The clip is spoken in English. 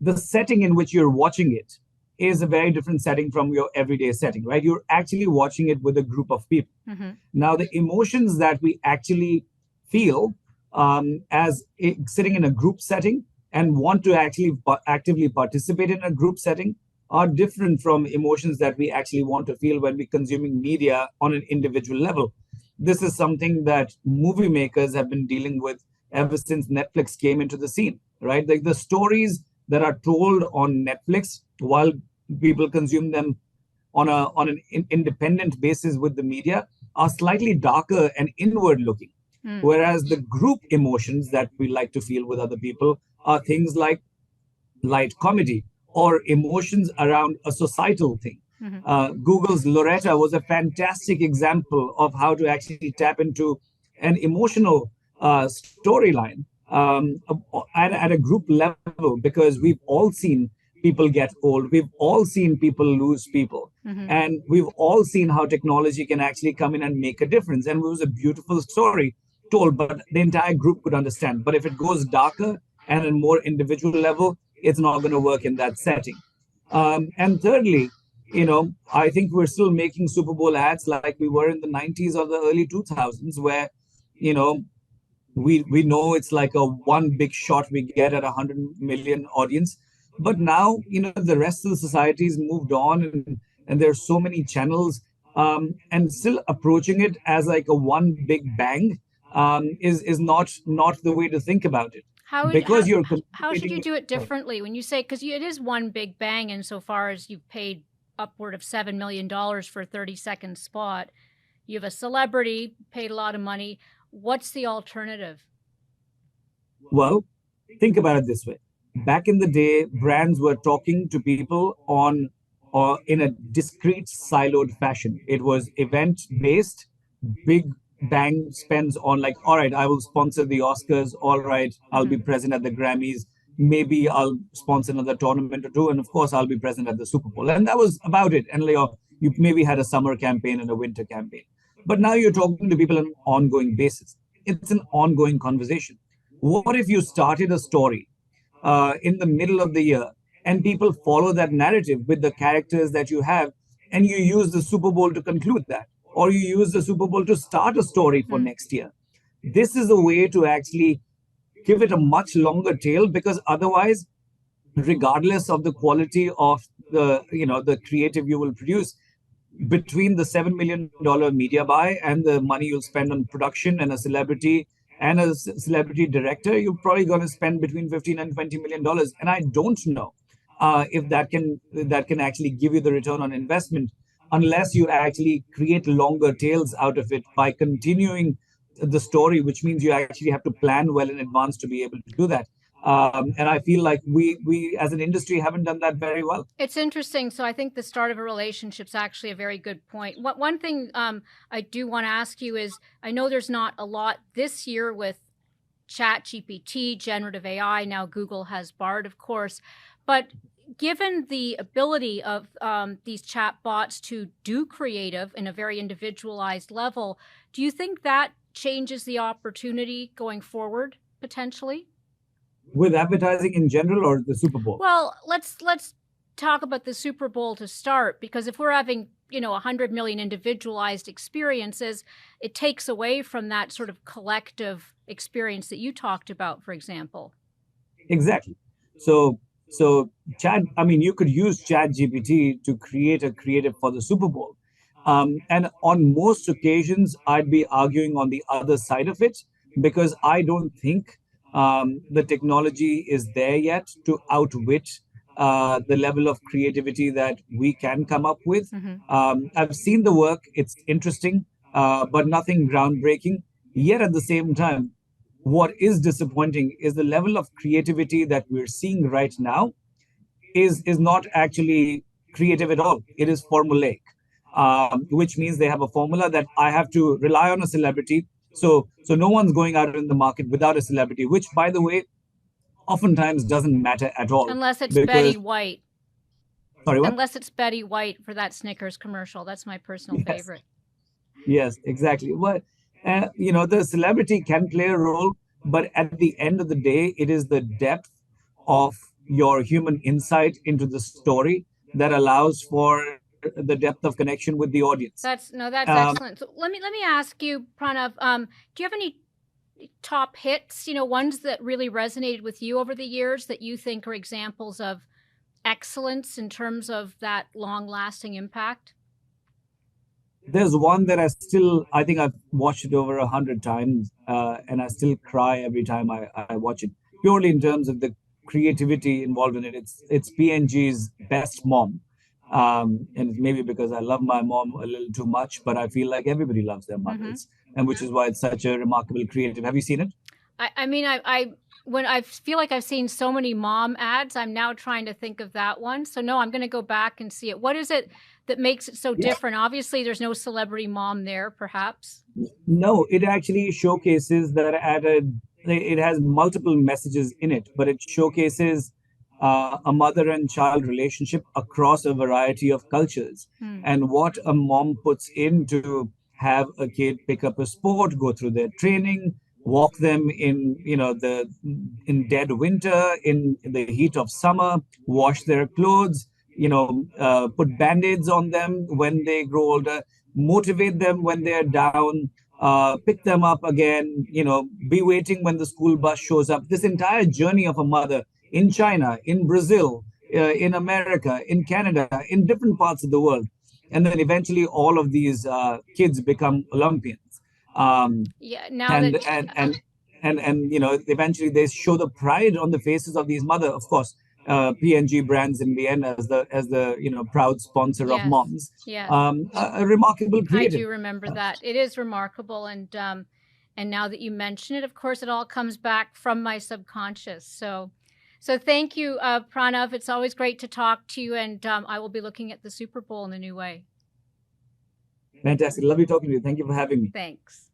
the setting in which you're watching it is a very different setting from your everyday setting, right? You're actually watching it with a group of people. Mm-hmm. Now, the emotions that we actually feel sitting in a group setting and want to actually actively participate in a group setting are different from emotions that we actually want to feel when we're consuming media on an individual level. This is something that movie makers have been dealing with ever since Netflix came into the scene, right? Like the stories that are told on Netflix while people consume them on an independent basis with the media are slightly darker and inward looking. Mm. Whereas the group emotions that we like to feel with other people are things like light comedy or emotions around a societal thing. Mm-hmm. Google's Loretta was a fantastic example of how to actually tap into an emotional storyline at a group level, because we've all seen people get old, we've all seen people lose people, Mm-hmm. and we've all seen how technology can actually come in and make a difference. And it was a beautiful story told, but the entire group could understand. But if it goes darker and at a more individual level, it's not going to work in that setting. And thirdly, I think we're still making Super Bowl ads like we were in the 90s or the early 2000s, where, you know, we know it's like a one big shot we get at 100 million audience. But now, the rest of the society's moved on, and there's so many channels, and still approaching it as like a one big bang is not the way to think about it, How would because you're how should you communicating. do it differently when you say, because it is one big bang insofar as you've paid upward of $7 million for a 30-second spot. You have a celebrity paid a lot of money. What's the alternative? Well, think about it this way. Back in the day, brands were talking to people on or in a discrete, siloed fashion. It was event based, big bang spends on, like, all right, I will sponsor the Oscars. All right, I'll Mm-hmm. be present at the Grammys. Maybe I'll sponsor another tournament or two, and of course, I'll be present at the Super Bowl. And that was about it. And you maybe had a summer campaign and a winter campaign. But now you're talking to people on an ongoing basis. It's an ongoing conversation. What if you started a story in the middle of the year, and people follow that narrative with the characters that you have, and you use the Super Bowl to conclude that, or you use the Super Bowl to start a story for Mm. next year? This is a way to actually give it a much longer tail, because otherwise, regardless of the quality of the creative you will produce, between the $7 million media buy and the money you'll spend on production and a celebrity and a celebrity director, you're probably going to spend between 15 and $20 million. And I don't know if that can actually give you the return on investment, unless you actually create longer tails out of it by continuing the story, which means you actually have to plan well in advance to be able to do that. And I feel like we as an industry haven't done that very well. It's interesting. So I think the start of a relationship is actually a very good point. One thing I do want to ask you is, I know there's not a lot this year with Chat GPT, generative AI. Now Google has Bard, of course, but given the ability of these chat bots to do creative in a very individualized level, do you think that changes the opportunity going forward potentially? With advertising in general or the Super Bowl? Well, let's talk about the Super Bowl to start, because if we're having 100 million individualized experiences, it takes away from that sort of collective experience that you talked about, for example. Exactly. So chat. I mean, you could use Chat GPT to create a creative for the Super Bowl, and on most occasions, I'd be arguing on the other side of it, because I don't think the technology is there yet to outwit the level of creativity that we can come up with. Mm-hmm. I've seen the work; it's interesting, but nothing groundbreaking. Yet at the same time, what is disappointing is the level of creativity that we're seeing right now is not actually creative at all. It is formulaic, which means they have a formula that I have to rely on a celebrity. So no one's going out in the market without a celebrity, which, by the way, oftentimes doesn't matter at all. Unless it's Because, Betty White. sorry, what? Unless it's Betty White for that Snickers commercial. That's my personal Yes, favorite. yes, exactly. Well, the celebrity can play a role, but at the end of the day, it is the depth of your human insight into the story that allows for the depth of connection with the audience. That's excellent. So let me ask you, Pranav, do you have any top hits, ones that really resonated with you over the years that you think are examples of excellence in terms of that long-lasting impact? There's one that I think I've watched it over 100 times, and I still cry every time I watch it, purely in terms of the creativity involved in it. It's PNG's Best Mom. And it's maybe because I love my mom a little too much, but I feel like everybody loves their mothers, and which is why it's such a remarkable creative. Have you seen it? I mean, when I feel like I've seen so many mom ads, I'm now trying to think of that one. So no, I'm going to go back and see it. What is it that makes it so different? Obviously, there's no celebrity mom there, perhaps. No, it actually showcases that it has multiple messages in it, but it showcases a mother and child relationship across a variety of cultures, and what a mom puts in to have a kid pick up a sport, go through their training, walk them in in dead winter, in the heat of summer, wash their clothes, put band-aids on them when they grow older, motivate them when they're down, pick them up again, be waiting when the school bus shows up. This entire journey of a mother in China, in Brazil, in America, in Canada, in different parts of the world. And then eventually all of these kids become Olympians. Yeah, now and, that and eventually they show the pride on the faces of these mother. Of course, PNG brands in the end as the proud sponsor of moms. Yes. A remarkable creative. I do remember that. It is remarkable, and now that you mention it, of course, it all comes back from my subconscious. So thank you, Pranav. It's always great to talk to you, and I will be looking at the Super Bowl in a new way. Fantastic. Lovely talking to you. Thank you for having me. Thanks.